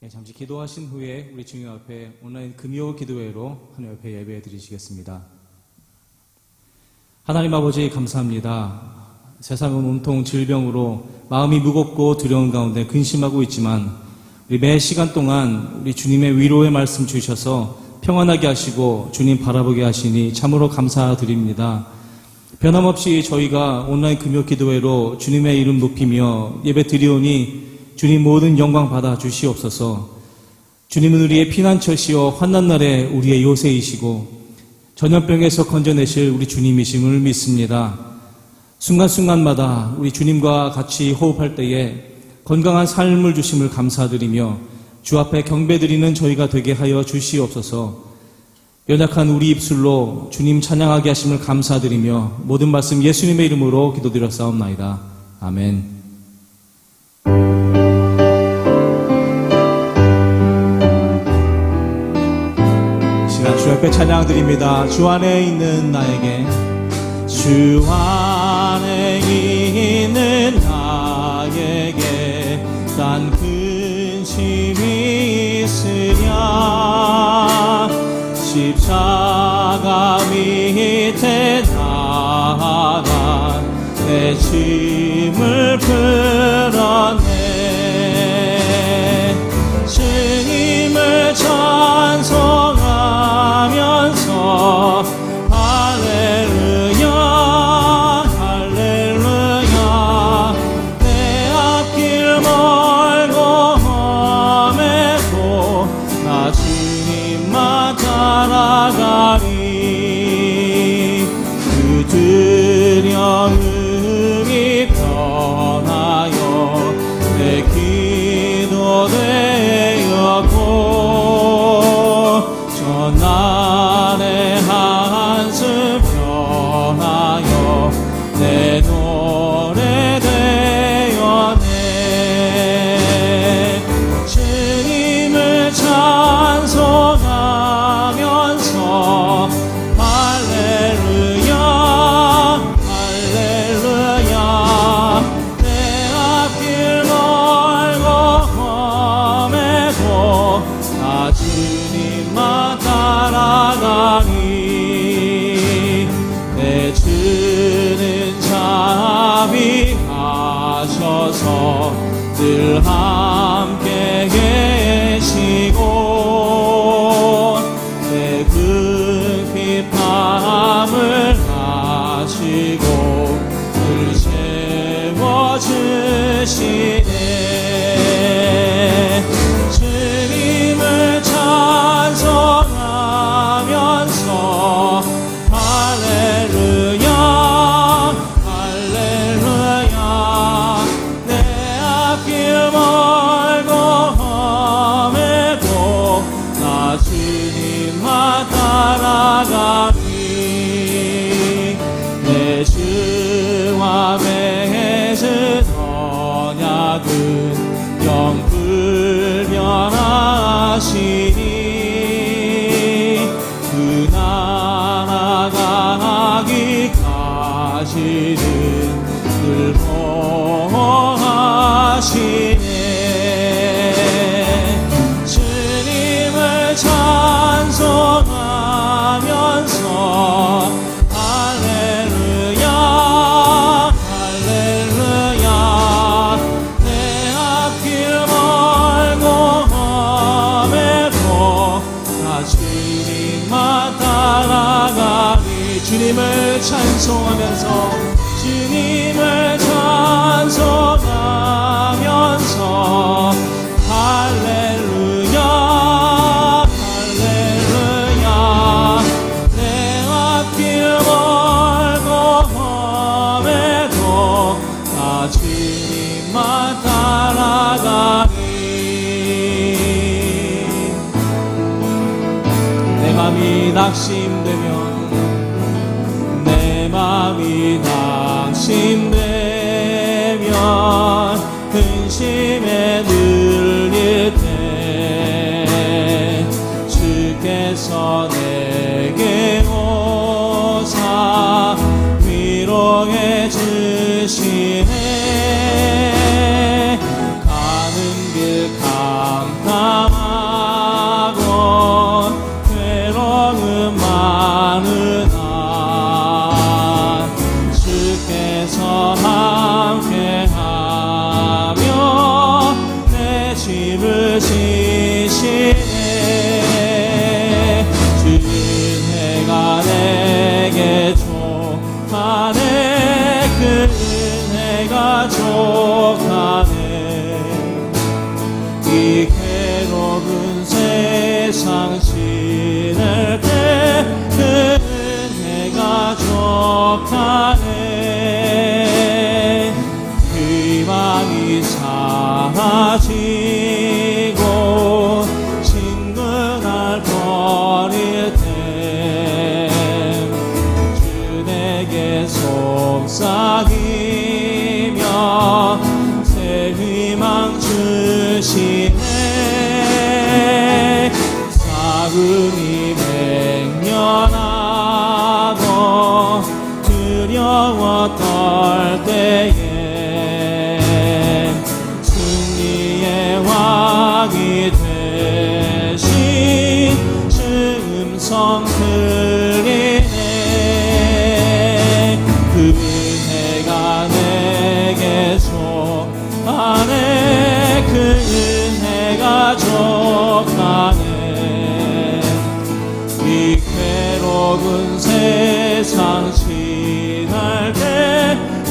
잠시 기도하신 후에 우리 주님 앞에 온라인 금요 기도회로 하나님 앞에 예배 드리시겠습니다. 하나님 아버지 감사합니다. 세상은 온통 질병으로 마음이 무겁고 두려운 가운데 근심하고 있지만 우리 매 시간 동안 우리 주님의 위로의 말씀 주셔서 평안하게 하시고 주님 바라보게 하시니 참으로 감사드립니다. 변함없이 저희가 온라인 금요 기도회로 주님의 이름 높이며 예배 드리오니 주님 모든 영광 받아 주시옵소서. 주님은 우리의 피난처시오 환난 날에 우리의 요새이시고 전염병에서 건져내실 우리 주님이심을 믿습니다. 순간순간마다 우리 주님과 같이 호흡할 때에 건강한 삶을 주심을 감사드리며 주 앞에 경배드리는 저희가 되게 하여 주시옵소서. 연약한 우리 입술로 주님 찬양하게 하심을 감사드리며 모든 말씀 예수님의 이름으로 기도드렸사옵나이다. 아멘. 주 앞에 찬양드립니다. 주 안에 있는 나에게, 주 안에 있는 나에게 딴 근심이 있으랴. 십자가 밑에 나가 내 짐을 풀었네. 주님을 찬송하면서 할렐루야 할렐루야. 내 앞길 멀고 험해도 나 주님만 따라가리. 그 두려움이 변하여 내 기도 되었고 전날의 한숨 변하여 내 노래 되었네. 주님을 찬송하면서 할렐루야 할렐루야. 내 앞길 멀고 험해도 나 주님만 따라가니. 내 주는 자비하셔서 늘 함께 계시고 내 그 핍함을 하시고 늘 채워주시네. 주님을 찬송하면서 할렐루야 할렐루야. 내 앞길 멀고 험해도 나 주님만 따라가니. 내 주와 맺은 언약은 영불변하시니. 그 나라 가기까지는 늘 보호하시네. 주님을 찬송하면서 할렐루야 할렐루야. 내 앞길 멀고 험해도 나 주님만 따라가니. 주님을 찬송하면서 주님을 찬송하면서 할렐루야 할렐루야. 내 앞길 멀고 험해도 나 주님만 따라가니. 내 맘이 낙심되면 내 맘이 낙심되면 근심에 눌릴 때 주께서 내게 오사 위로해 주시네. 가는 길 강타 지시네. 주 은혜가 내게 족하네. 그 은혜가 족하네. 이 괴로운 세상 신을 때 그 은혜가 족하네. 희망이 사라지고 친구날 버릴 때 주 내게 속삭이며 새 희망 주시네. 사금이 맹렬하고 두려워 떨 때에 승리의 왕이 되신 주 음성 들리네. 그 은혜가 내게 족하네. 그 은혜가 족하네. 이 괴로운 세상 지날 때 그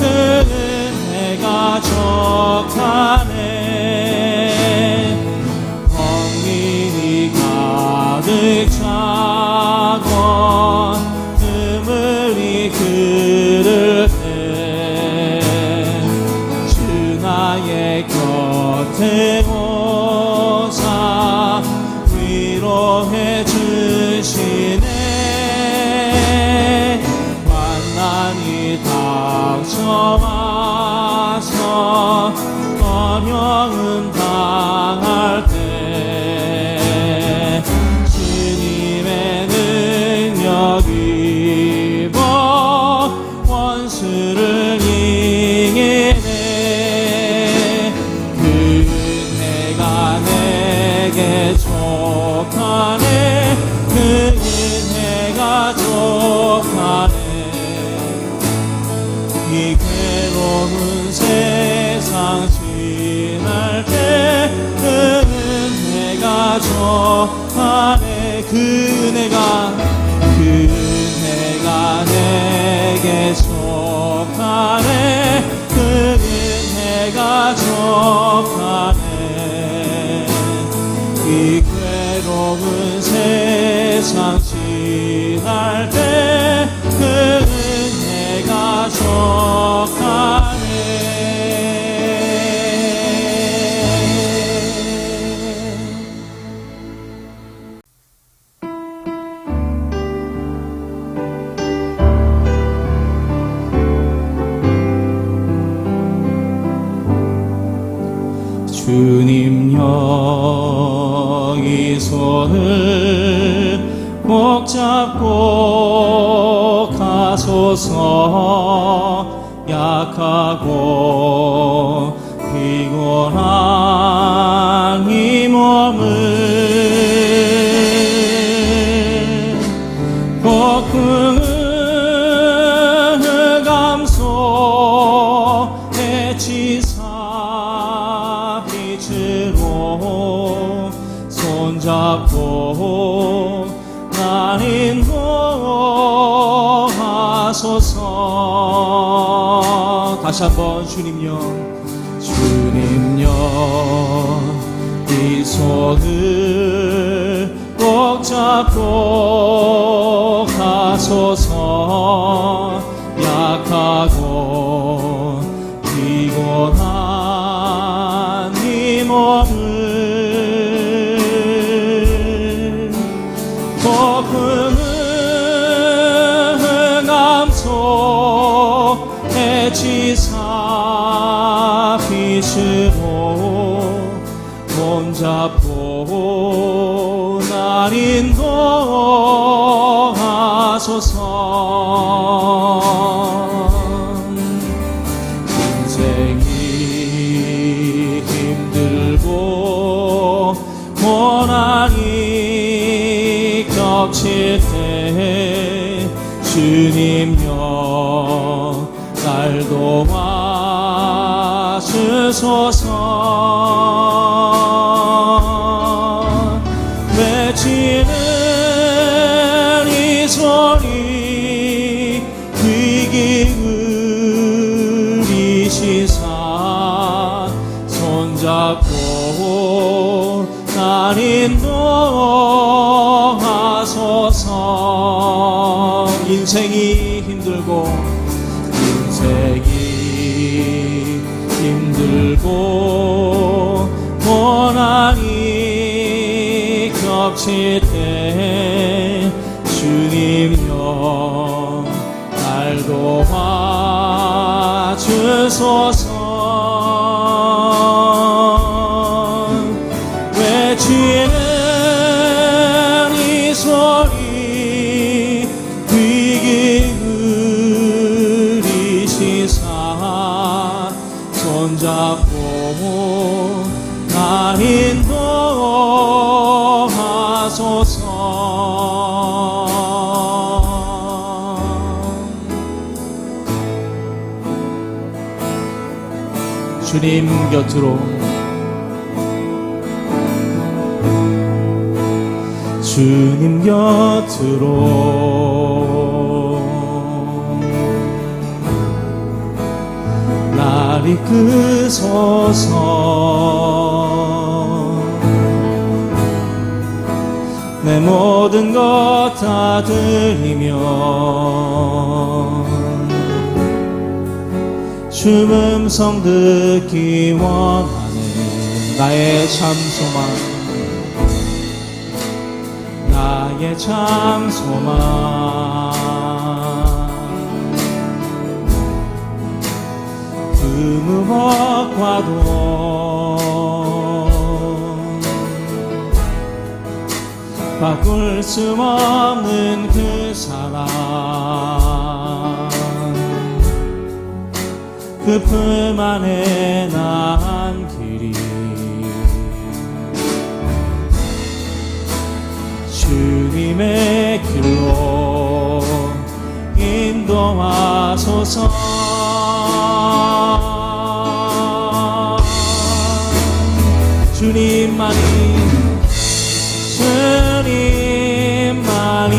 은혜가 족하네. 헛일이 가득 차고 눈물이 흐를 때 주 나의 곁에 오사 위로해 주시네. 환난이 닥쳐와서 어려움 당할 때 주님의 능력 입어 원수를 이기네. 그 은혜가 내게 족하네. 그 은혜가 족하네. 이 괴로운 세상 지날 때 그 은혜가 족하네. 그 은혜가 내게 족하네. 그 은혜가 족하네. 이 괴로운 세상 지날 때 그 은혜가 족하네. 주님 여기 손을 꼭 잡고 가소서. 약하고 피곤한 이 몸을 폭풍을 감소해 지사 빛으로 손잡고 날 인도하소서. 다시 한번 주님여 이 손을 꼭 잡고 가소서. 약하고 피곤한 이 몸을 폭풍을 감소해 지사 빛으로 손잡고 날 인도하소서. 인생이 힘들고 고난이 겹칠 때 주님여 날 도와주소서. 손잡고 날 인도하소서. 인생이 힘들고 고난이 겹칠 때 주님여 날 도와주소서. 외치는 이 소리 귀 기울이시사 손잡고 날 인도하소서. 주님 곁으로, 주님 곁으로 날 이끄소서. 내 모든 것 다 드리며 주 음성 듣기 원하네. 나의 참 소망, 나의 참 소망. 그 무엇과도 바꿀 수 없는 그 사랑, 그 품 안에 난 길이 주님의 길로 인도하소서. 주님만이, 주님만이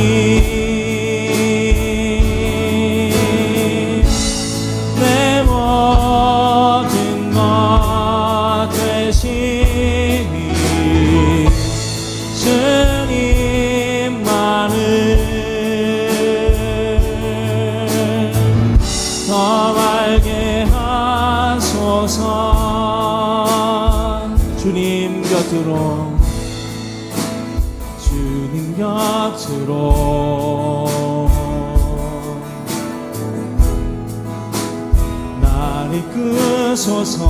내 모든 것 되시니 주님만을 더 알게 하소서. 주님 곁으로, 주님 곁으로 날 이끄소서.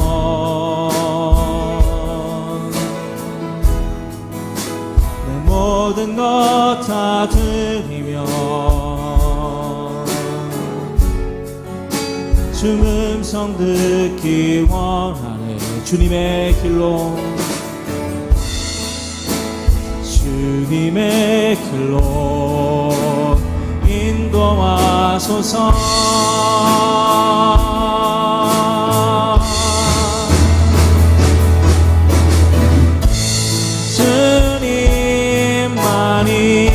내 모든 것 다 드리며 주 음성 듣기 원하네. 주님의 길로, 주님의 길로 인도하소서. 주님만이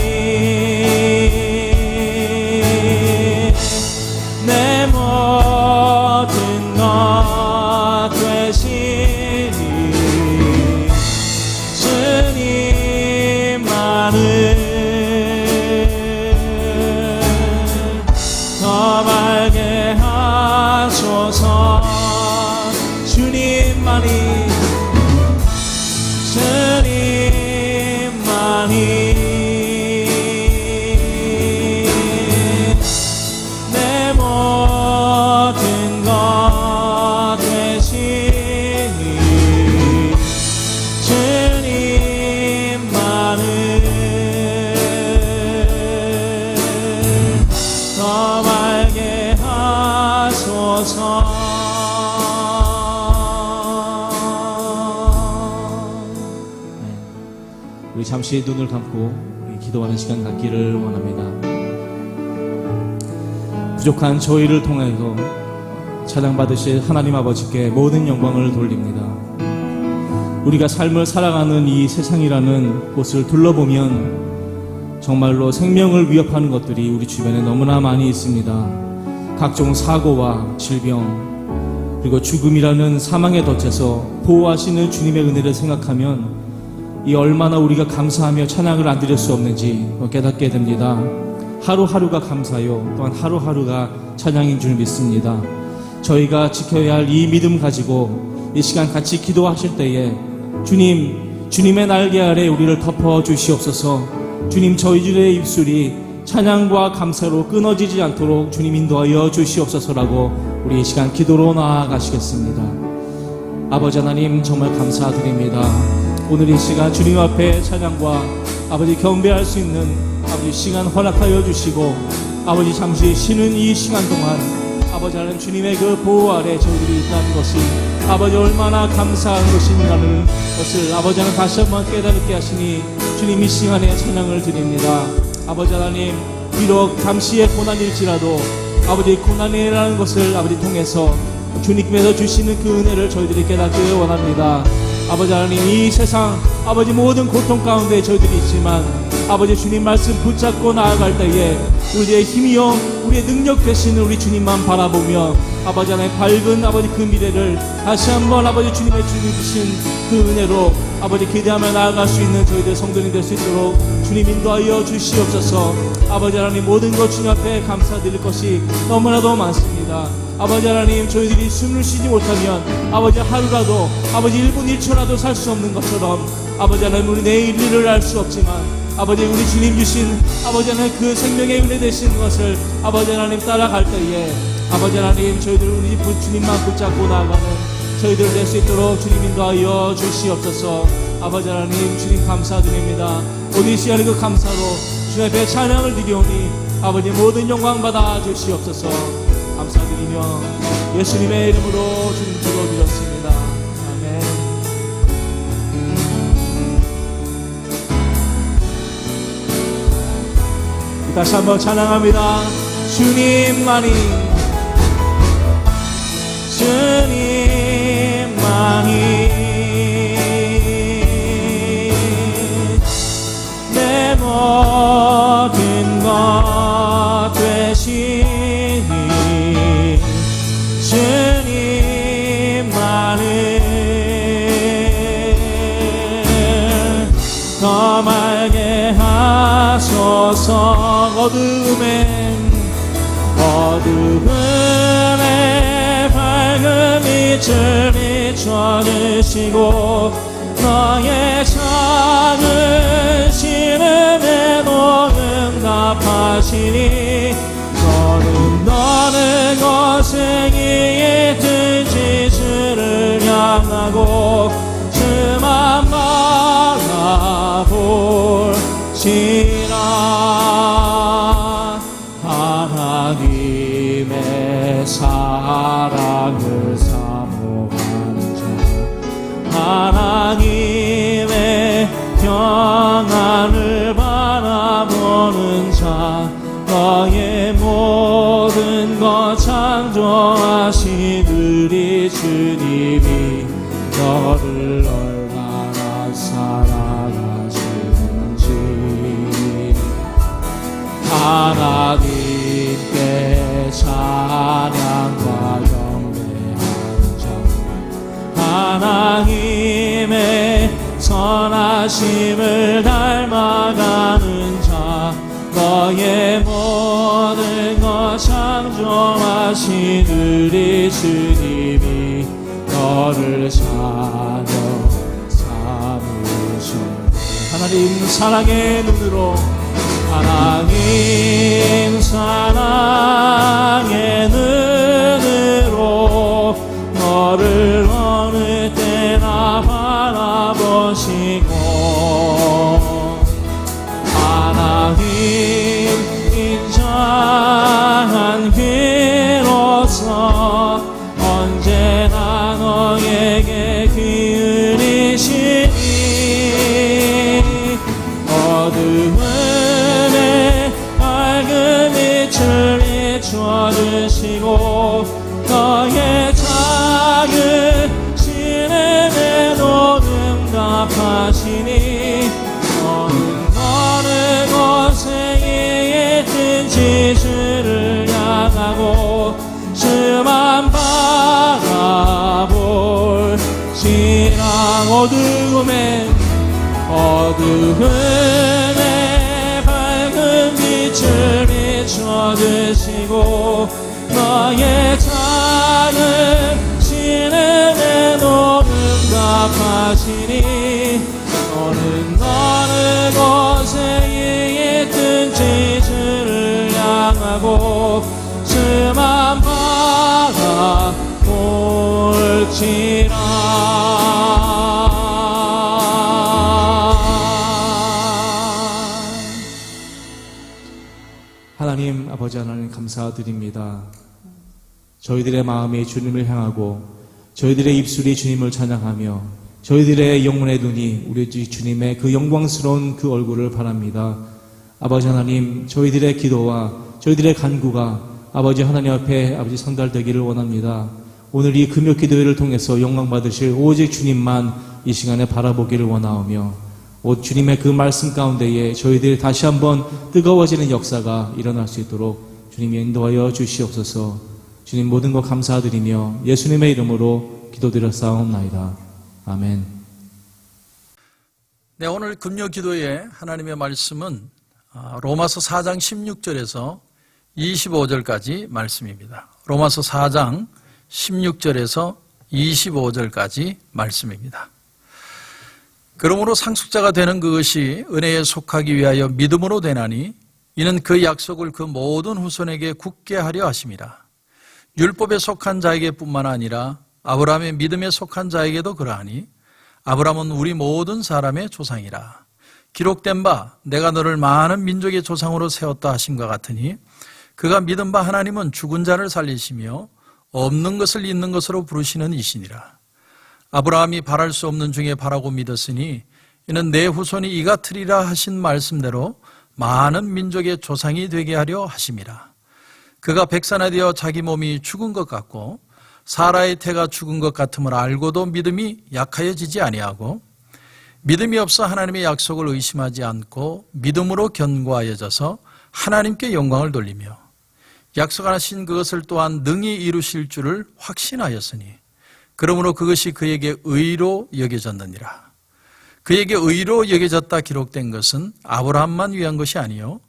내 모든 것 되시니 더 밝게 하소서. 주님만이, 주님만이 내 모든 것 되시니 주님만을 더 밝게 하소서. 우리 잠시 눈을 감고 우리 기도하는 시간 갖기를 원합니다. 부족한 저희를 통해서 찬양받으실 하나님 아버지께 모든 영광을 돌립니다. 우리가 삶을 살아가는 이 세상이라는 곳을 둘러보면 정말로 생명을 위협하는 것들이 우리 주변에 너무나 많이 있습니다. 각종 사고와 질병, 그리고 죽음이라는 사망의 덫에서 보호하시는 주님의 은혜를 생각하면 이 얼마나 우리가 감사하며 찬양을 안 드릴 수 없는지 깨닫게 됩니다. 하루하루가 감사요, 또한 하루하루가 찬양인 줄 믿습니다. 저희가 지켜야 할 이 믿음 가지고 이 시간 같이 기도하실 때에 주님의 날개 아래 우리를 덮어 주시옵소서. 주님, 저희들의 입술이 찬양과 감사로 끊어지지 않도록 주님 인도하여 주시옵소서라고 우리 이 시간 기도로 나아가시겠습니다. 아버지 하나님, 정말 감사드립니다. 오늘 이 시간 주님 앞에 찬양과 아버지 경배할 수 있는 아버지 시간 허락하여 주시고, 아버지 잠시 쉬는 이 시간 동안 아버지 하나님 주님의 그 보호 아래 저희들이 있다는 것이 아버지 얼마나 감사한 것인가를 것을 아버지 하나님 다시 한번 깨닫게 하시니 주님 이 시간에 찬양을 드립니다. 아버지 하나님, 비록 잠시의 고난일지라도 아버지 고난이라는 것을 아버지 통해서 주님께서 주시는 그 은혜를 저희들이 깨닫기를 원합니다. 아버지 하나님, 이 세상 아버지 모든 고통 가운데 저희들이 있지만 아버지 주님 말씀 붙잡고 나아갈 때에 우리의 힘이요 우리의 능력 되시는 우리 주님만 바라보며 아버지 하나님 밝은 아버지 그 미래를 다시 한번 아버지 주님의 주신 그 은혜로 아버지 기대하며 나아갈 수 있는 저희들 성도님 될 수 있도록 주님 인도하여 주시옵소서. 아버지 하나님, 모든 것 주님 앞에 감사드릴 것이 너무나도 많습니다. 아버지 하나님, 저희들이 숨을 쉬지 못하면 아버지 하루라도 아버지 1분 1초라도 살 수 없는 것처럼 아버지 하나님, 우리 내일 일을 알 수 없지만 아버지 우리 주님 주신 아버지 하나님 그 생명의 은혜 되시는 것을 아버지 하나님 따라갈 때에 아버지 하나님, 저희들 우리 주님만 붙잡고 나아가는 저희들 될 수 있도록 주님 인도하여 주시옵소서. 아버지 하나님, 주님 감사드립니다. 오늘 이 시간에 그 감사로 주님 앞에 찬양을 드리오니 아버지 모든 영광 받아 주시옵소서. 감사드리며 예수님의 이름으로 주님 기도드렸습니다. 아멘. 다시 한번 찬양합니다. 주님만이 내 모든 것 되시니 주님만을 더 맑게 하소서. 어두움에 밝은 빛을 비춰주시고 너의 작은 신음에도 응답하시니 너는 거생이 든 지수를 향하고 주만 바라볼지라. 하나님의 사랑을 사모하는 자, 하나님의 평안을 바라보는 자, 너의 모든 것 창조하신 우리 주님이 너를 얼마나 사랑하시는지 하나님께 찬양과 경배하는 자, 하나님의 선하심을 닮아가는 자, 너의 모든 것 창조하신 우리 주님이 너를 사랑 삼으셔. 하나님 사랑의 눈으로, 하나님 사랑의 눈으로 너를 어느 때나 바라보시고 하나님 인자한 귀로서 언제나 너에게 기울이시니 어두움에 밝은 빛을 비춰주시고 너의 작은 신음에도 응답하시니 지랑 어두움에 밝은 빛을 비춰주시고 너의 작은 신음에도 응답하시니 너는 어느 곳에 있든지 주를 향하고 주만 바라볼지라. 하나님 아버지 하나님 감사드립니다. 저희들의 마음이 주님을 향하고 저희들의 입술이 주님을 찬양하며 저희들의 영혼의 눈이 우리 주님의 그 영광스러운 그 얼굴을 바랍니다. 아버지 하나님, 저희들의 기도와 저희들의 간구가 아버지 하나님 앞에 아버지 성달되기를 원합니다. 오늘 이 금요 기도회를 통해서 영광 받으실 오직 주님만 이 시간에 바라보기를 원하오며 주님의 그 말씀 가운데에 저희들이 다시 한번 뜨거워지는 역사가 일어날 수 있도록 주님이 인도하여 주시옵소서. 주님 모든 것 감사드리며 예수님의 이름으로 기도드렸사옵나이다. 아멘. 네, 오늘 금요 기도의 하나님의 말씀은 로마서 4장 16절에서 25절까지 말씀입니다. 로마서 4장 16절에서 25절까지 말씀입니다. 그러므로 상속자가 되는 그것이 은혜에 속하기 위하여 믿음으로 되나니 이는 그 약속을 그 모든 후손에게 굳게 하려 하심이라. 율법에 속한 자에게 뿐만 아니라 아브라함의 믿음에 속한 자에게도 그러하니 아브라함은 우리 모든 사람의 조상이라. 기록된 바 내가 너를 많은 민족의 조상으로 세웠다 하심과 같으니 그가 믿은 바 하나님은 죽은 자를 살리시며 없는 것을 있는 것으로 부르시는 이시니라. 아브라함이 바랄 수 없는 중에 바라고 믿었으니 이는 내 후손이 이 같으리라 하신 말씀대로 많은 민족의 조상이 되게 하려 하심이라. 그가 백산하되어 자기 몸이 죽은 것 같고 사라의 태가 죽은 것 같음을 알고도 믿음이 약하여지지 아니하고 믿음이 없어 하나님의 약속을 의심하지 않고 믿음으로 견고하여져서 하나님께 영광을 돌리며 약속하신 그것을 또한 능히 이루실 줄을 확신하였으니 그러므로 그것이 그에게 의로 여겨졌느니라. 그에게 의로 여겨졌다 기록된 것은 아브라함만 위한 것이 아니요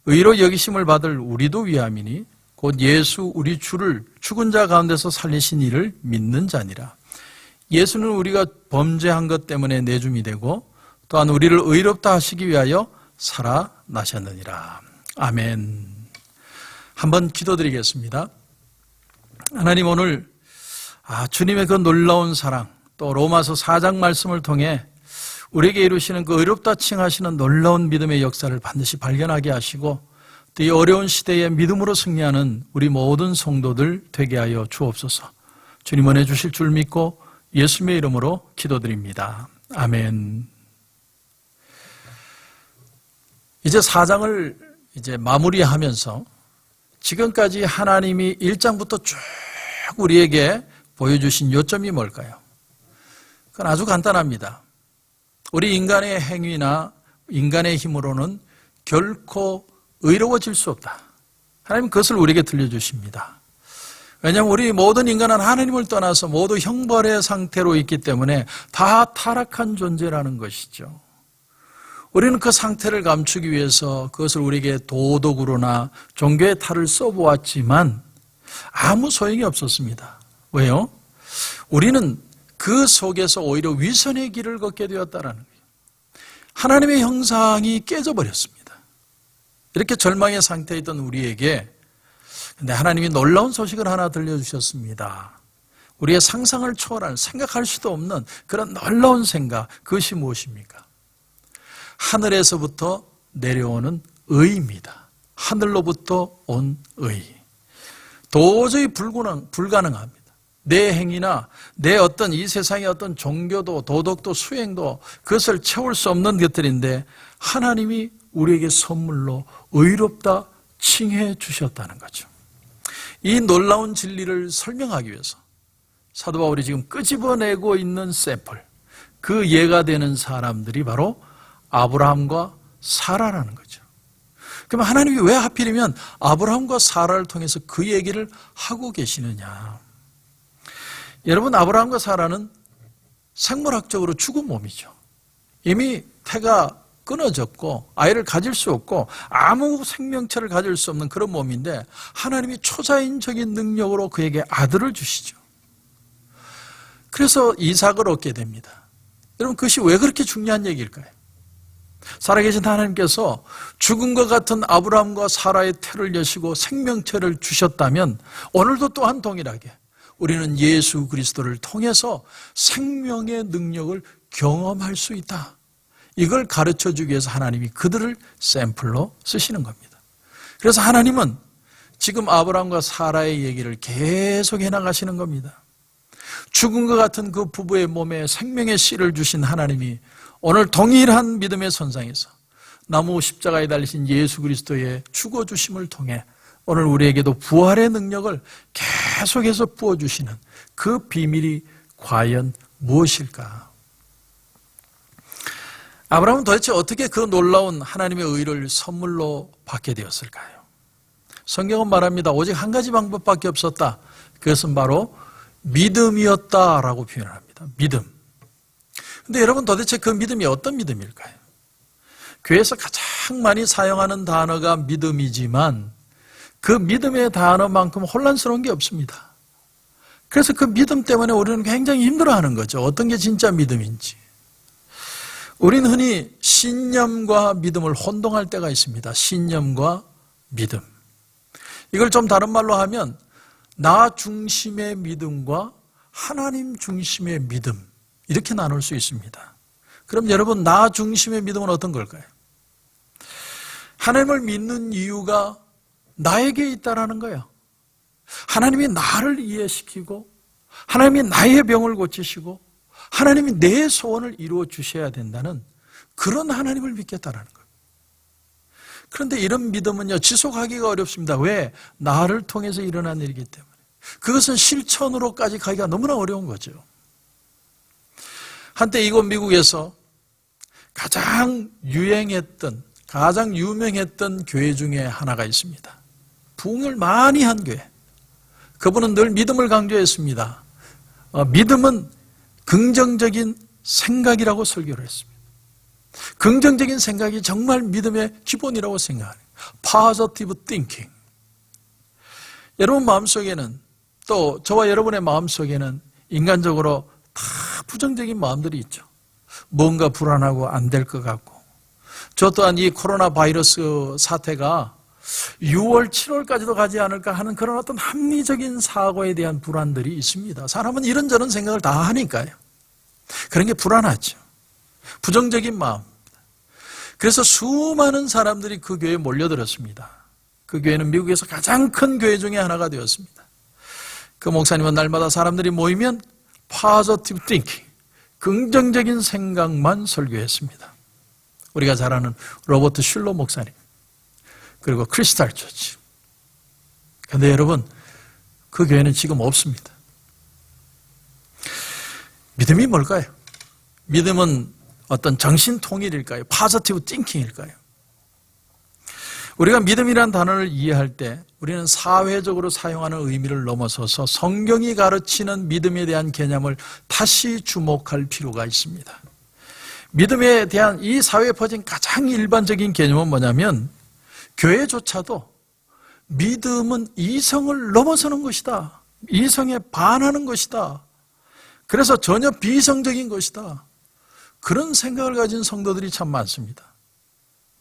의로 여기심을 받을 우리도 위함이니 곧 예수 우리 주를 죽은 자 가운데서 살리신 이를 믿는 자니라. 예수는 우리가 범죄한 것 때문에 내줌이 되고 또한 우리를 의롭다 하시기 위하여 살아나셨느니라. 아멘. 한번 기도드리겠습니다. 하나님, 오늘 주님의 그 놀라운 사랑, 또 로마서 4장 말씀을 통해 우리에게 이루시는 그 의롭다 칭하시는 놀라운 믿음의 역사를 반드시 발견하게 하시고 또 이 어려운 시대에 믿음으로 승리하는 우리 모든 성도들 되게 하여 주옵소서. 주님 은혜 주실 줄 믿고 예수님의 이름으로 기도드립니다. 아멘. 이제 4장을 마무리하면서 지금까지 하나님이 1장부터 쭉 우리에게 보여주신 요점이 뭘까요? 그건 아주 간단합니다. 우리 인간의 행위나 인간의 힘으로는 결코 의로워질 수 없다. 하나님은 그것을 우리에게 들려주십니다. 왜냐하면 우리 모든 인간은 하나님을 떠나서 모두 형벌의 상태로 있기 때문에 다 타락한 존재라는 것이죠. 우리는 그 상태를 감추기 위해서 그것을 우리에게 도덕으로나 종교의 탈을 써보았지만 아무 소용이 없었습니다. 왜요? 우리는 그 속에서 오히려 위선의 길을 걷게 되었다는 거예요. 하나님의 형상이 깨져버렸습니다. 이렇게 절망의 상태에 있던 우리에게 근데 하나님이 놀라운 소식을 하나 들려주셨습니다. 우리의 상상을 초월한 생각할 수도 없는 그런 놀라운 생각, 그것이 무엇입니까? 하늘에서부터 내려오는 의입니다. 하늘로부터 온 의. 도저히 불가능합니다. 내 행위나 내 어떤 이 세상의 어떤 종교도 도덕도 수행도 그것을 채울 수 없는 것들인데 하나님이 우리에게 선물로 의롭다 칭해 주셨다는 거죠. 이 놀라운 진리를 설명하기 위해서 사도 바울이 지금 끄집어내고 있는 샘플, 그 예가 되는 사람들이 바로 아브라함과 사라라는 거죠. 그럼 하나님이 왜 하필이면 아브라함과 사라를 통해서 그 얘기를 하고 계시느냐? 여러분, 아브라함과 사라는 생물학적으로 죽은 몸이죠. 이미 태가 끊어졌고 아이를 가질 수 없고 아무 생명체를 가질 수 없는 그런 몸인데 하나님이 초자연적인 능력으로 그에게 아들을 주시죠. 그래서 이삭을 얻게 됩니다. 여러분, 그것이 왜 그렇게 중요한 얘기일까요? 살아계신 하나님께서 죽은 것 같은 아브라함과 사라의 태를 여시고 생명체를 주셨다면 오늘도 또한 동일하게 우리는 예수 그리스도를 통해서 생명의 능력을 경험할 수 있다. 이걸 가르쳐주기 위해서 하나님이 그들을 샘플로 쓰시는 겁니다. 그래서 하나님은 지금 아브라함과 사라의 얘기를 계속 해나가시는 겁니다. 죽은 것 같은 그 부부의 몸에 생명의 씨를 주신 하나님이 오늘 동일한 믿음의 선상에서 나무 십자가에 달리신 예수 그리스도의 죽어주심을 통해 오늘 우리에게도 부활의 능력을 계속해서 부어주시는 그 비밀이 과연 무엇일까? 아브라함은 도대체 어떻게 그 놀라운 하나님의 의를 선물로 받게 되었을까요? 성경은 말합니다. 오직 한 가지 방법밖에 없었다. 그것은 바로 믿음이었다라고 표현합니다. 믿음. 근데 여러분, 도대체 그 믿음이 어떤 믿음일까요? 교회에서 가장 많이 사용하는 단어가 믿음이지만 그 믿음의 단어만큼 혼란스러운 게 없습니다. 그래서 그 믿음 때문에 우리는 굉장히 힘들어하는 거죠. 어떤 게 진짜 믿음인지. 우리는 흔히 신념과 믿음을 혼동할 때가 있습니다. 신념과 믿음. 이걸 좀 다른 말로 하면 나 중심의 믿음과 하나님 중심의 믿음, 이렇게 나눌 수 있습니다. 그럼 여러분, 나 중심의 믿음은 어떤 걸까요? 하나님을 믿는 이유가 나에게 있다라는 거예요. 하나님이 나를 이해시키고 하나님이 나의 병을 고치시고 하나님이 내 소원을 이루어 주셔야 된다는 그런 하나님을 믿겠다라는 거예요. 그런데 이런 믿음은요, 지속하기가 어렵습니다. 왜? 나를 통해서 일어난 일이기 때문에. 그것은 실천으로까지 가기가 너무나 어려운 거죠. 한때 이곳 미국에서 가장 유행했던, 가장 유명했던 교회 중에 하나가 있습니다. 부흥을 많이 한 교회. 그분은 늘 믿음을 강조했습니다. 믿음은 긍정적인 생각이라고 설교를 했습니다. 긍정적인 생각이 정말 믿음의 기본이라고 생각해요. Positive thinking. 여러분 마음속에는, 또 저와 여러분의 마음속에는 인간적으로 다 부정적인 마음들이 있죠. 뭔가 불안하고 안 될 것 같고. 저 또한 이 코로나 바이러스 사태가 6월, 7월까지도 가지 않을까 하는 그런 어떤 합리적인 사고에 대한 불안들이 있습니다. 사람은 이런저런 생각을 다 하니까요. 그런 게 불안하죠. 부정적인 마음. 그래서 수많은 사람들이 그 교회에 몰려들었습니다. 그 교회는 미국에서 가장 큰 교회 중에 하나가 되었습니다. 그 목사님은 날마다 사람들이 모이면 positive thinking, 긍정적인 생각만 설교했습니다. 우리가 잘 아는 로버트 슐러 목사님, 그리고 크리스탈 처치. 그런데 여러분, 그 교회는 지금 없습니다. 믿음이 뭘까요? 믿음은 어떤 정신 통일일까요? 포지티브 띵킹일까요? 우리가 믿음이라는 단어를 이해할 때 우리는 사회적으로 사용하는 의미를 넘어서서 성경이 가르치는 믿음에 대한 개념을 다시 주목할 필요가 있습니다. 믿음에 대한 이 사회에 퍼진 가장 일반적인 개념은 뭐냐면, 교회조차도 믿음은 이성을 넘어서는 것이다. 이성에 반하는 것이다. 그래서 전혀 비성적인 것이다. 그런 생각을 가진 성도들이 참 많습니다.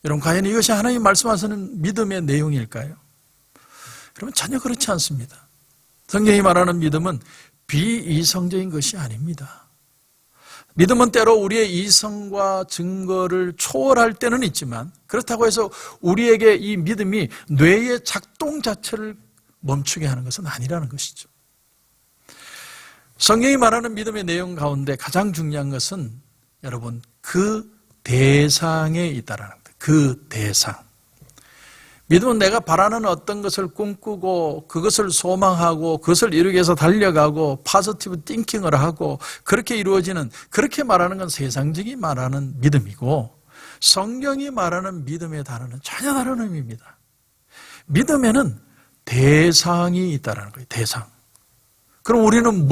여러분, 과연 이것이 하나님 말씀하시는 믿음의 내용일까요? 여러분, 전혀 그렇지 않습니다. 성경이 말하는 믿음은 비이성적인 것이 아닙니다. 믿음은 때로 우리의 이성과 증거를 초월할 때는 있지만, 그렇다고 해서 우리에게 이 믿음이 뇌의 작동 자체를 멈추게 하는 것은 아니라는 것이죠. 성경이 말하는 믿음의 내용 가운데 가장 중요한 것은 여러분, 그 대상에 있다라는 겁니다. 그 대상. 믿음은 내가 바라는 어떤 것을 꿈꾸고 그것을 소망하고 그것을 이루기 위해서 달려가고 포지티브 띵킹을 하고 그렇게 이루어지는, 그렇게 말하는 건 세상적이 말하는 믿음이고, 성경이 말하는 믿음의 단어는 전혀 다른 의미입니다. 믿음에는 대상이 있다는 거예요. 대상. 그럼 우리는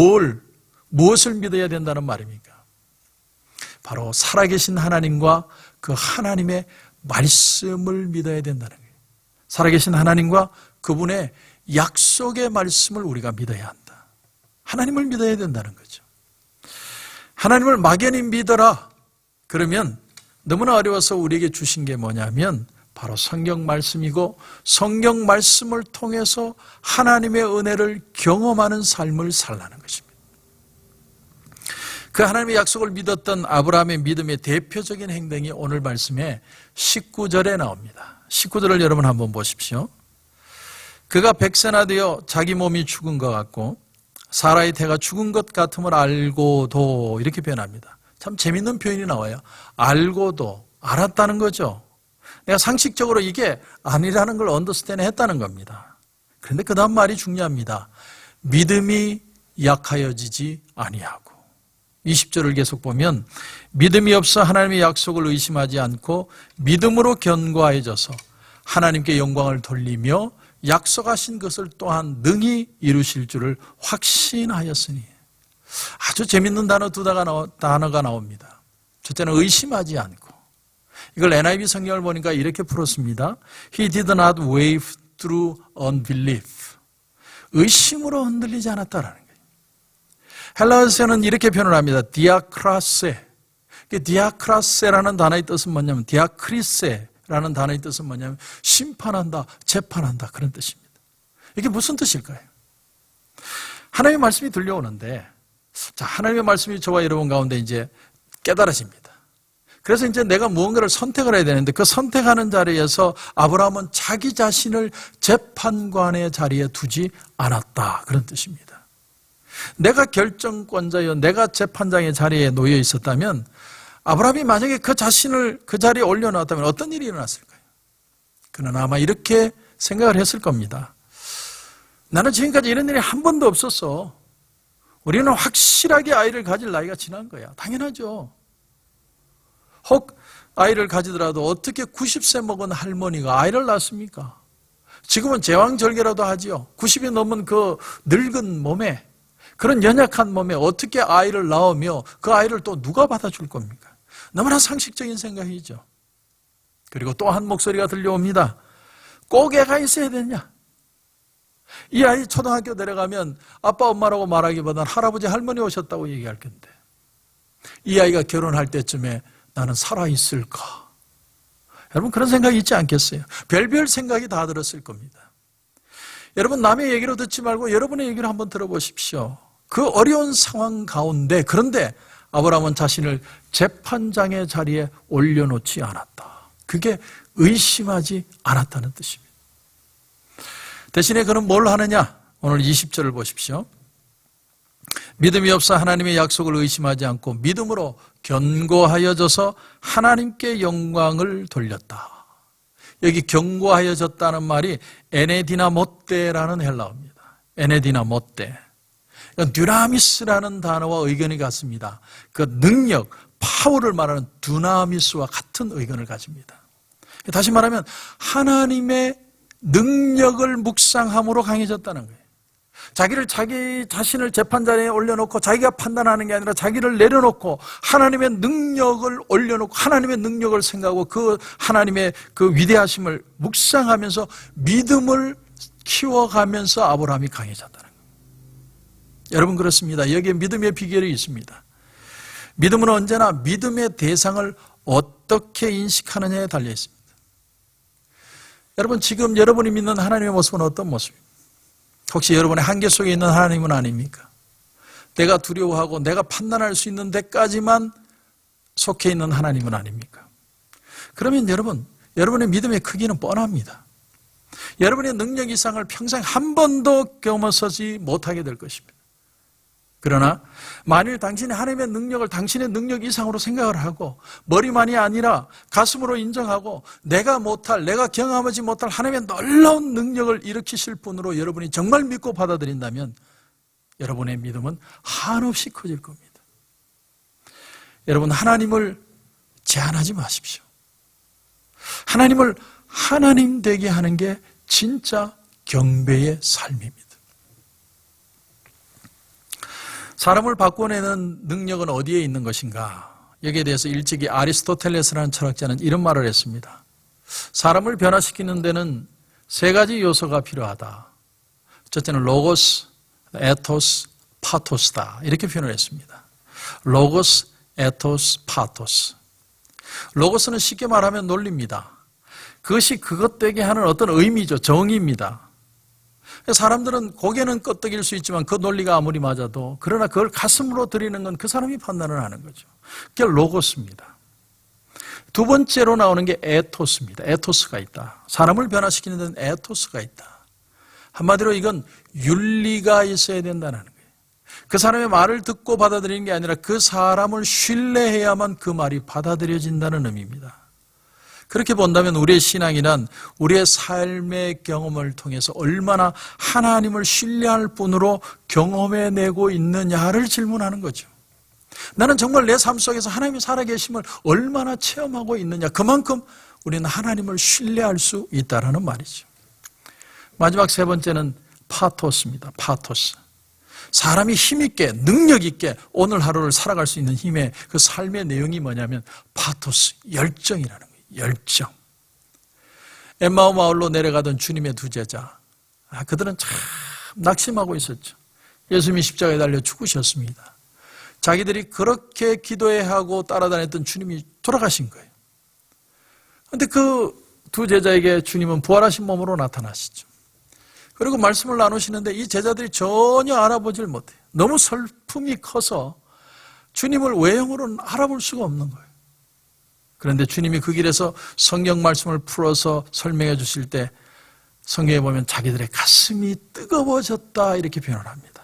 무엇을 믿어야 된다는 말입니까? 바로 살아계신 하나님과 그 하나님의 말씀을 믿어야 된다는 거예요. 살아계신 하나님과 그분의 약속의 말씀을 우리가 믿어야 한다. 하나님을 믿어야 된다는 거죠. 하나님을 막연히 믿어라. 그러면 너무나 어려워서 우리에게 주신 게 뭐냐면 바로 성경 말씀이고, 성경 말씀을 통해서 하나님의 은혜를 경험하는 삶을 살라는 것입니다. 그 하나님의 약속을 믿었던 아브라함의 믿음의 대표적인 행동이 오늘 말씀에 19절에 나옵니다. 19절을 여러분 한번 보십시오. 그가 100세나 되어 자기 몸이 죽은 것 같고 사라의 태가 죽은 것 같음을 알고도, 이렇게 표현합니다. 참 재밌는 표현이 나와요. 알고도, 알았다는 거죠. 내가 상식적으로 이게 아니라는 걸 언더스탠드 했다는 겁니다. 그런데 그 다음 말이 중요합니다. 믿음이 약하여지지 아니하고. 20절을 계속 보면 믿음이 없어 하나님의 약속을 의심하지 않고 믿음으로 견고하여져서 하나님께 영광을 돌리며 약속하신 것을 또한 능히 이루실 줄을 확신하였으니. 아주 재밌는 단어가 나옵니다. 첫째는 의심하지 않고. 이걸 NIV 성경을 보니까 이렇게 풀었습니다. He did not wave through unbelief. 의심으로 흔들리지 않았다라는 거예요. 헬라어에서는 이렇게 표현을 합니다. 디아크라세. 디아크라세라는 단어의 뜻은 뭐냐면, 디아크리세라는 단어의 뜻은 뭐냐면 심판한다, 재판한다, 그런 뜻입니다. 이게 무슨 뜻일까요? 하나님의 말씀이 들려오는데, 자, 하나님의 말씀이 저와 여러분 가운데 이제 깨달아집니다. 그래서 이제 내가 무언가를 선택을 해야 되는데, 그 선택하는 자리에서 아브라함은 자기 자신을 재판관의 자리에 두지 않았다, 그런 뜻입니다. 내가 결정권자여, 내가 재판장의 자리에 놓여 있었다면 아브라함이 만약에 그 자신을 그 자리에 올려놓았다면 어떤 일이 일어났을까요? 그는 아마 이렇게 생각을 했을 겁니다. 나는 지금까지 이런 일이 한 번도 없었어. 우리는 확실하게 아이를 가질 나이가 지난 거야. 당연하죠. 혹 아이를 가지더라도 어떻게 90세 먹은 할머니가 아이를 낳습니까? 지금은 제왕절개라도 하지요. 90이 넘은 그 늙은 몸에, 그런 연약한 몸에 어떻게 아이를 낳으며 그 아이를 또 누가 받아줄 겁니까? 너무나 상식적인 생각이죠. 그리고 또 한 목소리가 들려옵니다. 꼭 애가 있어야 되냐? 이 아이 초등학교 내려가면 아빠 엄마라고 말하기보다는 할아버지 할머니 오셨다고 얘기할 건데, 이 아이가 결혼할 때쯤에 나는 살아있을까? 여러분 그런 생각이 있지 않겠어요? 별별 생각이 다 들었을 겁니다. 여러분 남의 얘기로 듣지 말고 여러분의 얘기를 한번 들어보십시오. 그 어려운 상황 가운데, 그런데 아브라함은 자신을 재판장의 자리에 올려놓지 않았다. 그게 의심하지 않았다는 뜻입니다. 대신에 그는 뭘 하느냐? 오늘 20절을 보십시오. 믿음이 없어 하나님의 약속을 의심하지 않고 믿음으로 견고하여져서 하나님께 영광을 돌렸다. 여기 견고하여졌다는 말이 에네디나 못데라는 헬라어입니다. 에네디나 못데. 듀나미스라는 단어와 의견이 같습니다. 그 능력, 파워를 말하는 두나미스와 같은 의견을 가집니다. 다시 말하면 하나님의 능력을 묵상함으로 강해졌다는 거예요. 자기 자신을 재판자리에 올려놓고 자기가 판단하는 게 아니라 자기를 내려놓고 하나님의 능력을 올려놓고 하나님의 능력을 생각하고 그 하나님의 그 위대하심을 묵상하면서 믿음을 키워가면서 아브라함이 강해졌다는 거예요. 여러분 그렇습니다. 여기에 믿음의 비결이 있습니다. 믿음은 언제나 믿음의 대상을 어떻게 인식하느냐에 달려 있습니다. 여러분 지금 여러분이 믿는 하나님의 모습은 어떤 모습입니까? 혹시 여러분의 한계 속에 있는 하나님은 아닙니까? 내가 두려워하고 내가 판단할 수 있는 데까지만 속해 있는 하나님은 아닙니까? 그러면 여러분의 믿음의 크기는 뻔합니다. 여러분의 능력 이상을 평생 한 번도 경험하지 못하게 될 것입니다. 그러나 만일 당신이 하나님의 능력을 당신의 능력 이상으로 생각을 하고 머리만이 아니라 가슴으로 인정하고 내가 경험하지 못할 하나님의 놀라운 능력을 일으키실 분으로 여러분이 정말 믿고 받아들인다면 여러분의 믿음은 한없이 커질 겁니다. 여러분 하나님을 제한하지 마십시오. 하나님을 하나님 되게 하는 게 진짜 경배의 삶입니다. 사람을 바꿔내는 능력은 어디에 있는 것인가? 여기에 대해서 일찍이 아리스토텔레스라는 철학자는 이런 말을 했습니다. 사람을 변화시키는 데는 세 가지 요소가 필요하다. 첫째는 로고스, 에토스, 파토스다. 이렇게 표현을 했습니다. 로고스, 에토스, 파토스. 로고스는 쉽게 말하면 논리입니다. 그것이 그것 되게 하는 어떤 의미죠. 정의입니다. 사람들은 고개는 끄덕일 수 있지만 그 논리가 아무리 맞아도 그러나 그걸 가슴으로 들이는 건 그 사람이 판단을 하는 거죠. 그게 로고스입니다. 두 번째로 나오는 게 에토스입니다. 에토스가 있다. 사람을 변화시키는 데는 에토스가 있다. 한마디로 이건 윤리가 있어야 된다는 거예요. 그 사람의 말을 듣고 받아들이는 게 아니라 그 사람을 신뢰해야만 그 말이 받아들여진다는 의미입니다. 그렇게 본다면 우리의 신앙이란 우리의 삶의 경험을 통해서 얼마나 하나님을 신뢰할 뿐으로 경험해내고 있느냐를 질문하는 거죠. 나는 정말 내 삶 속에서 하나님이 살아계심을 얼마나 체험하고 있느냐. 그만큼 우리는 하나님을 신뢰할 수 있다는 말이죠. 마지막 세 번째는 파토스입니다. 파토스. 사람이 힘있게 능력있게 오늘 하루를 살아갈 수 있는 힘의 그 삶의 내용이 뭐냐면 파토스, 열정이라는 거예요. 열정. 엠마오 마을로 내려가던 주님의 두 제자, 그들은 참 낙심하고 있었죠. 예수님이 십자가에 달려 죽으셨습니다. 자기들이 그렇게 기도해야 하고 따라다녔던 주님이 돌아가신 거예요. 그런데 그 두 제자에게 주님은 부활하신 몸으로 나타나시죠. 그리고 말씀을 나누시는데 이 제자들이 전혀 알아보질 못해요. 너무 슬픔이 커서 주님을 외형으로는 알아볼 수가 없는 거예요. 그런데 주님이 그 길에서 성경 말씀을 풀어서 설명해 주실 때 성경에 보면 자기들의 가슴이 뜨거워졌다 이렇게 표현을 합니다.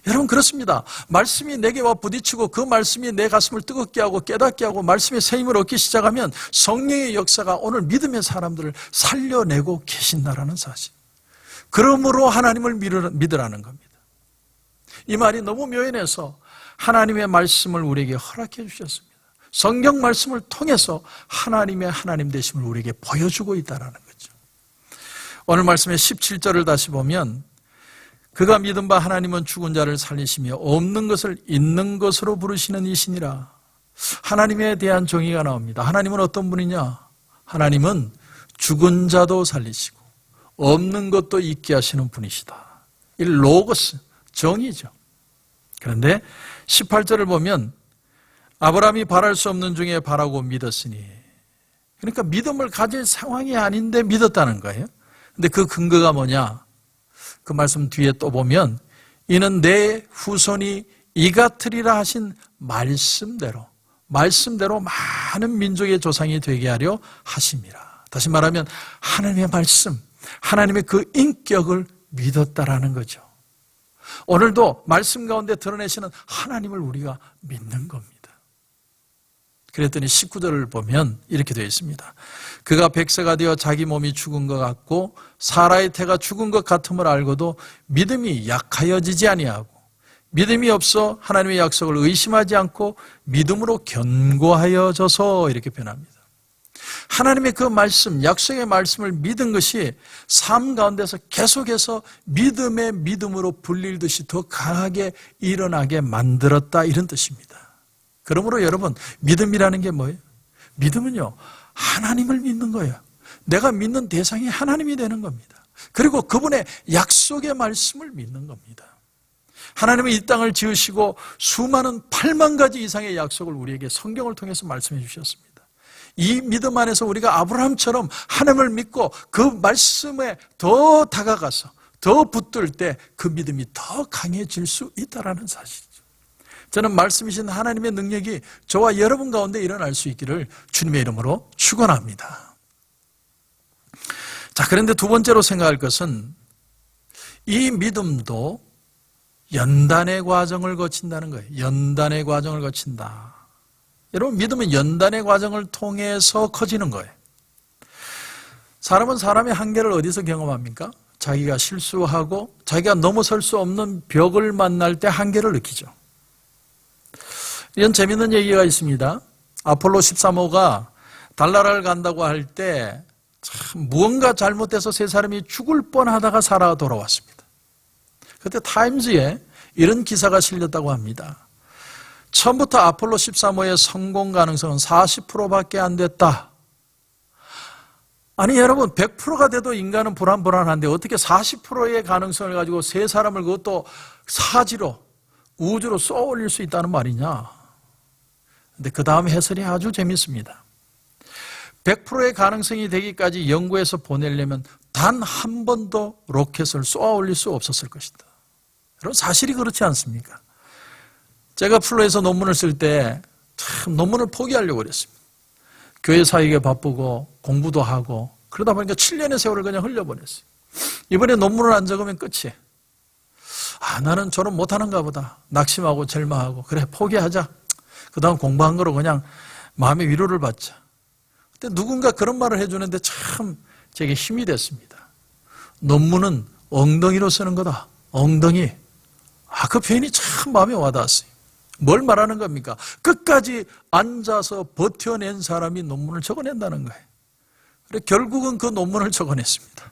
여러분 그렇습니다. 말씀이 내게 와 부딪히고 그 말씀이 내 가슴을 뜨겁게 하고 깨닫게 하고 말씀의 새 힘을 얻기 시작하면 성령의 역사가 오늘 믿음의 사람들을 살려내고 계신다라는 사실. 그러므로 하나님을 믿으라는 겁니다. 이 말이 너무 묘연해서 하나님의 말씀을 우리에게 허락해 주셨습니다. 성경 말씀을 통해서 하나님의 하나님 되심을 우리에게 보여주고 있다는 거죠. 오늘 말씀의 17절을 다시 보면 그가 믿은 바 하나님은 죽은 자를 살리시며 없는 것을 있는 것으로 부르시는 이시니라. 하나님에 대한 정의가 나옵니다. 하나님은 어떤 분이냐? 하나님은 죽은 자도 살리시고 없는 것도 있게 하시는 분이시다. 이 로고스, 정의죠. 그런데 18절을 보면 아브라함이 바랄 수 없는 중에 바라고 믿었으니, 그러니까 믿음을 가질 상황이 아닌데 믿었다는 거예요. 근데 그 근거가 뭐냐? 그 말씀 뒤에 또 보면 이는 내 후손이 이 같으리라 하신 말씀대로 많은 민족의 조상이 되게 하려 하심이라. 다시 말하면 하나님의 말씀, 하나님의 그 인격을 믿었다라는 거죠. 오늘도 말씀 가운데 드러내시는 하나님을 우리가 믿는 겁니다. 그랬더니 19절을 보면 이렇게 되어 있습니다. 그가 100세가 되어 자기 몸이 죽은 것 같고 사라의 태가 죽은 것 같음을 알고도 믿음이 약하여지지 아니하고 믿음이 없어 하나님의 약속을 의심하지 않고 믿음으로 견고하여져서 이렇게 표현합니다. 하나님의 그 말씀, 약속의 말씀을 믿은 것이 삶 가운데서 계속해서 믿음의 믿음으로 불릴듯이 더 강하게 일어나게 만들었다 이런 뜻입니다. 그러므로 여러분 믿음이라는 게 뭐예요? 믿음은요 하나님을 믿는 거예요. 내가 믿는 대상이 하나님이 되는 겁니다. 그리고 그분의 약속의 말씀을 믿는 겁니다. 하나님은 이 땅을 지으시고 수많은 8만 가지 이상의 약속을 우리에게 성경을 통해서 말씀해 주셨습니다. 이 믿음 안에서 우리가 아브라함처럼 하나님을 믿고 그 말씀에 더 다가가서 더 붙들 때 그 믿음이 더 강해질 수 있다는 사실이죠. 저는 말씀이신 하나님의 능력이 저와 여러분 가운데 일어날 수 있기를 주님의 이름으로 축원합니다. 자, 그런데 두 번째로 생각할 것은 이 믿음도 연단의 과정을 거친다는 거예요. 연단의 과정을 거친다. 여러분 믿음은 연단의 과정을 통해서 커지는 거예요. 사람은 사람의 한계를 어디서 경험합니까? 자기가 실수하고 자기가 넘어설 수 없는 벽을 만날 때 한계를 느끼죠. 이런 재미있는 얘기가 있습니다. 아폴로 13호가 달나라를 간다고 할 때 참 무언가 잘못돼서 세 사람이 죽을 뻔하다가 살아 돌아왔습니다. 그때 타임즈에 이런 기사가 실렸다고 합니다. 처음부터 아폴로 13호의 성공 가능성은 40%밖에 안 됐다. 아니 여러분 100%가 돼도 인간은 불안한데 어떻게 40%의 가능성을 가지고 세 사람을 그것도 사지로 우주로 쏘아 올릴 수 있다는 말이냐. 근데 그 다음 해설이 아주 재밌습니다. 100%의 가능성이 되기까지 연구해서 보내려면 단 한 번도 로켓을 쏘아 올릴 수 없었을 것이다. 여러분 사실이 그렇지 않습니까? 제가 플로에서 논문을 쓸 때 참 논문을 포기하려고 그랬습니다. 교회 사역에 바쁘고 공부도 하고 그러다 보니까 7년의 세월을 그냥 흘려보냈어요. 이번에 논문을 안 적으면 끝이에요. 나는 저는 못하는가 보다. 낙심하고 절망하고 그래 포기하자. 그 다음 공부한 거로 그냥 마음의 위로를 받자. 근데 누군가 그런 말을 해주는데 참 제게 힘이 됐습니다. 논문은 엉덩이로 쓰는 거다. 엉덩이. 그 표현이 참 마음에 와닿았어요. 뭘 말하는 겁니까? 끝까지 앉아서 버텨낸 사람이 논문을 적어낸다는 거예요. 그래 결국은 그 논문을 적어냈습니다.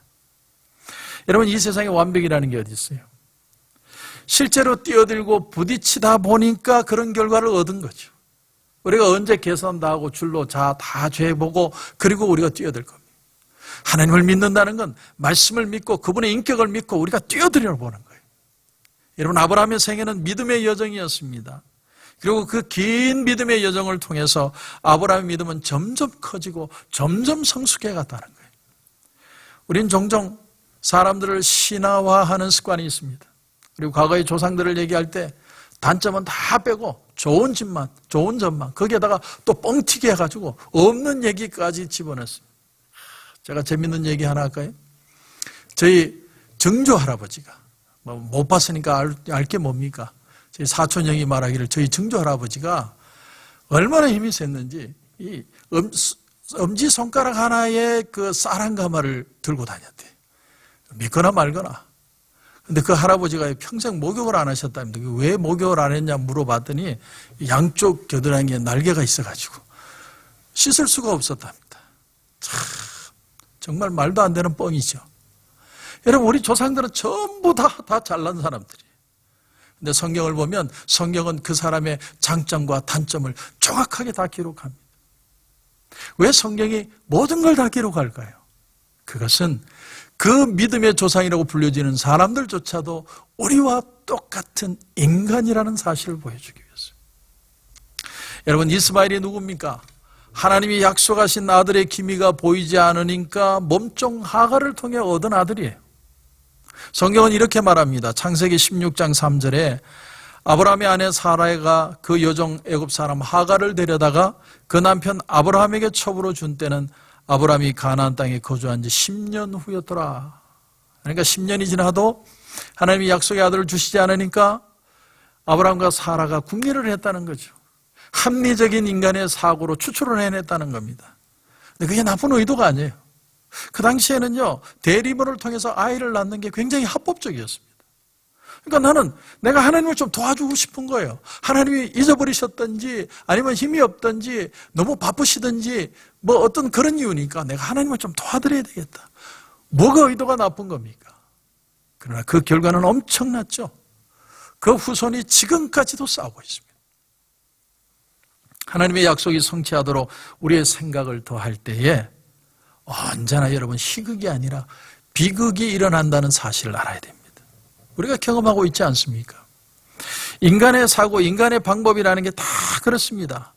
여러분 이 세상에 완벽이라는 게 어디 있어요? 실제로 뛰어들고 부딪히다 보니까 그런 결과를 얻은 거죠. 우리가 언제 계산 다 하고 줄로 다 죄보고 그리고 우리가 뛰어들 겁니다. 하나님을 믿는다는 건 말씀을 믿고 그분의 인격을 믿고 우리가 뛰어들어 보는 거예요. 여러분 아브라함의 생애는 믿음의 여정이었습니다. 그리고 그 긴 믿음의 여정을 통해서 아브라함의 믿음은 점점 커지고 점점 성숙해 갔다는 거예요. 우린 종종 사람들을 신화화하는 습관이 있습니다. 그리고 과거의 조상들을 얘기할 때 단점은 다 빼고 좋은 집만, 좋은 점만 거기에다가 또 뻥튀기 해가지고 없는 얘기까지 집어넣습니다. 제가 재밌는 얘기 하나 할까요? 저희 증조 할아버지가 못 봤으니까 알 게 뭡니까? 저희 사촌 형이 말하기를 저희 증조 할아버지가 얼마나 힘이 셌는지 이 엄지 손가락 하나에 그 쌀 한 가마를 들고 다녔대. 믿거나 말거나. 근데 그 할아버지가 평생 목욕을 안 하셨답니다. 왜 목욕을 안 했냐 물어봤더니 양쪽 겨드랑이에 날개가 있어가지고 씻을 수가 없었답니다. 참 정말 말도 안 되는 뻥이죠. 여러분 우리 조상들은 전부 다 잘난 사람들이에요. 근데 성경을 보면 성경은 그 사람의 장점과 단점을 정확하게 다 기록합니다. 왜 성경이 모든 걸 다 기록할까요? 그것은 그 믿음의 조상이라고 불려지는 사람들조차도 우리와 똑같은 인간이라는 사실을 보여주기 위해서. 여러분 이스마엘이 누굽니까? 하나님이 약속하신 아들의 기미가 보이지 않으니까 몸종 하갈을 통해 얻은 아들이에요. 성경은 이렇게 말합니다. 창세기 16장 3절에 아브라함의 아내 사라가 그 여종 애굽 사람 하갈을 데려다가 그 남편 아브라함에게 첩으로 준 때는 아브라함이 가나안 땅에 거주한 지 10년 후였더라. 그러니까 10년이 지나도 하나님이 약속의 아들을 주시지 않으니까 아브라함과 사라가 궁리를 했다는 거죠. 합리적인 인간의 사고로 추출을 해냈다는 겁니다. 근데 그게 나쁜 의도가 아니에요. 그 당시에는요, 대리모를 통해서 아이를 낳는 게 굉장히 합법적이었습니다. 그러니까 나는 내가 하나님을 좀 도와주고 싶은 거예요. 하나님이 잊어버리셨든지 아니면 힘이 없든지 너무 바쁘시든지 뭐 어떤 그런 이유니까 내가 하나님을 좀 도와드려야 되겠다. 뭐가 의도가 나쁜 겁니까? 그러나 그 결과는 엄청났죠. 그 후손이 지금까지도 싸우고 있습니다. 하나님의 약속이 성취하도록 우리의 생각을 더할 때에 언제나 여러분 희극이 아니라 비극이 일어난다는 사실을 알아야 됩니다. 우리가 경험하고 있지 않습니까? 인간의 사고, 인간의 방법이라는 게 다 그렇습니다.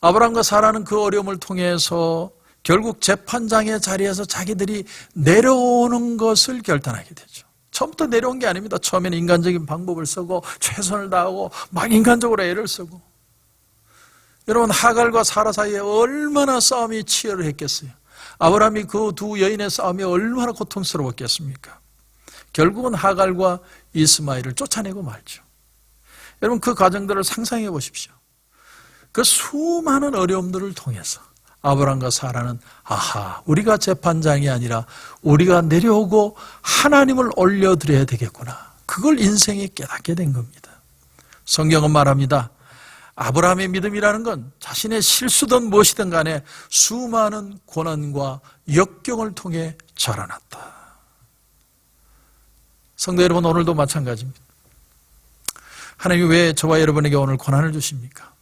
아브라함과 사라는 그 어려움을 통해서 결국 재판장의 자리에서 자기들이 내려오는 것을 결단하게 되죠. 처음부터 내려온 게 아닙니다. 처음에는 인간적인 방법을 쓰고 최선을 다하고 막 인간적으로 애를 쓰고. 여러분 하갈과 사라 사이에 얼마나 싸움이 치열했겠어요. 아브라함이 그 두 여인의 싸움이 얼마나 고통스러웠겠습니까? 결국은 하갈과 이스마엘을 쫓아내고 말죠. 여러분 그 과정들을 상상해 보십시오. 그 수많은 어려움들을 통해서 아브라함과 사라는 우리가 재판장이 아니라 우리가 내려오고 하나님을 올려드려야 되겠구나. 그걸 인생에 깨닫게 된 겁니다. 성경은 말합니다. 아브라함의 믿음이라는 건 자신의 실수든 무엇이든 간에 수많은 고난과 역경을 통해 자라났다. 성도 여러분 오늘도 마찬가지입니다. 하나님이 왜 저와 여러분에게 오늘 고난을 주십니까?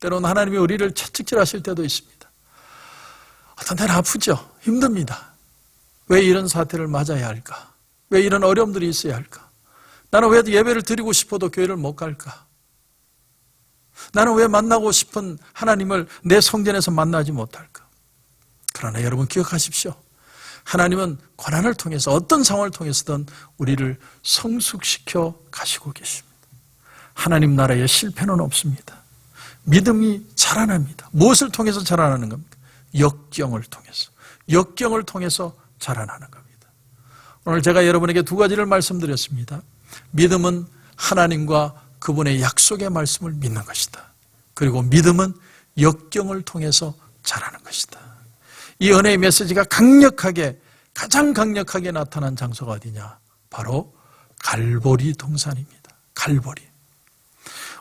때로는 하나님이 우리를 채찍질하실 때도 있습니다. 어떤 때는 아프죠. 힘듭니다. 왜 이런 사태를 맞아야 할까? 왜 이런 어려움들이 있어야 할까? 나는 왜 예배를 드리고 싶어도 교회를 못 갈까? 나는 왜 만나고 싶은 하나님을 내 성전에서 만나지 못할까? 그러나 여러분 기억하십시오. 하나님은 고난을 통해서 어떤 상황을 통해서든 우리를 성숙시켜 가시고 계십니다. 하나님 나라에 실패는 없습니다. 믿음이 자라납니다. 무엇을 통해서 자라나는 겁니까? 역경을 통해서. 역경을 통해서 자라나는 겁니다. 오늘 제가 여러분에게 두 가지를 말씀드렸습니다. 믿음은 하나님과 그분의 약속의 말씀을 믿는 것이다. 그리고 믿음은 역경을 통해서 자라는 것이다. 이 은혜의 메시지가 가장 강력하게 나타난 장소가 어디냐? 바로 갈보리 동산입니다. 갈보리.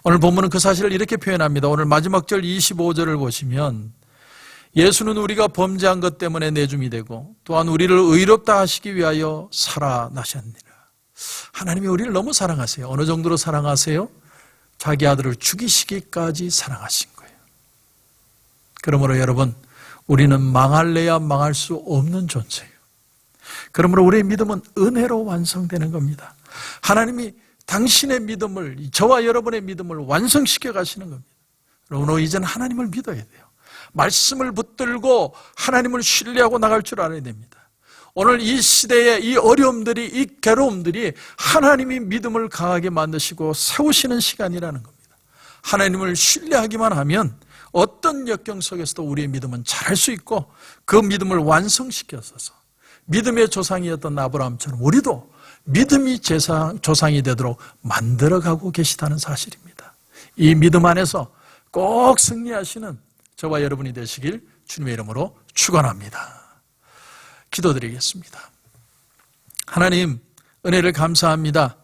오늘 본문은 그 사실을 이렇게 표현합니다. 오늘 마지막 절 25절을 보시면 예수는 우리가 범죄한 것 때문에 내줌이 되고 또한 우리를 의롭다 하시기 위하여 살아나셨느니라. 하나님이 우리를 너무 사랑하세요. 어느 정도로 사랑하세요? 자기 아들을 죽이시기까지 사랑하신 거예요. 그러므로 여러분, 우리는 망할래야 망할 수 없는 존재예요. 그러므로 우리의 믿음은 은혜로 완성되는 겁니다. 하나님이 당신의 믿음을, 저와 여러분의 믿음을 완성시켜 가시는 겁니다. 여러분, 이제는 하나님을 믿어야 돼요. 말씀을 붙들고 하나님을 신뢰하고 나갈 줄 알아야 됩니다. 오늘 이 시대의 이 어려움들이, 이 괴로움들이 하나님이 믿음을 강하게 만드시고 세우시는 시간이라는 겁니다. 하나님을 신뢰하기만 하면 어떤 역경 속에서도 우리의 믿음은 자랄 수 있고 그 믿음을 완성시켜서 믿음의 조상이었던 아브라함처럼 우리도 믿음이 조상이 되도록 만들어가고 계시다는 사실입니다. 이 믿음 안에서 꼭 승리하시는 저와 여러분이 되시길 주님의 이름으로 축원합니다. 기도드리겠습니다. 하나님, 은혜를 감사합니다.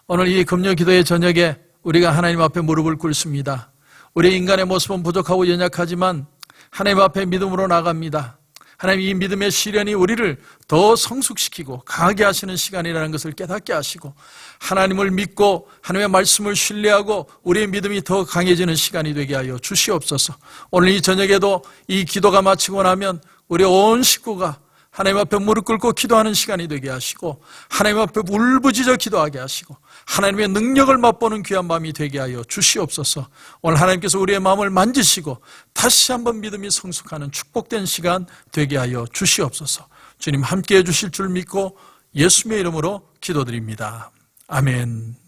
오늘 이 금요 기도의 저녁에 우리가 하나님 앞에 무릎을 꿇습니다. 우리 인간의 모습은 부족하고 연약하지만 하나님 앞에 믿음으로 나갑니다. 하나님, 이 믿음의 시련이 우리를 더 성숙시키고 강하게 하시는 시간이라는 것을 깨닫게 하시고 하나님을 믿고 하나님의 말씀을 신뢰하고 우리의 믿음이 더 강해지는 시간이 되게 하여 주시옵소서. 오늘 이 저녁에도 이 기도가 마치고 나면 우리 온 식구가 하나님 앞에 무릎 꿇고 기도하는 시간이 되게 하시고 하나님 앞에 울부짖어 기도하게 하시고 하나님의 능력을 맛보는 귀한 마음이 되게 하여 주시옵소서. 오늘 하나님께서 우리의 마음을 만지시고 다시 한번 믿음이 성숙하는 축복된 시간 되게 하여 주시옵소서. 주님 함께해 주실 줄 믿고 예수님의 이름으로 기도드립니다. 아멘.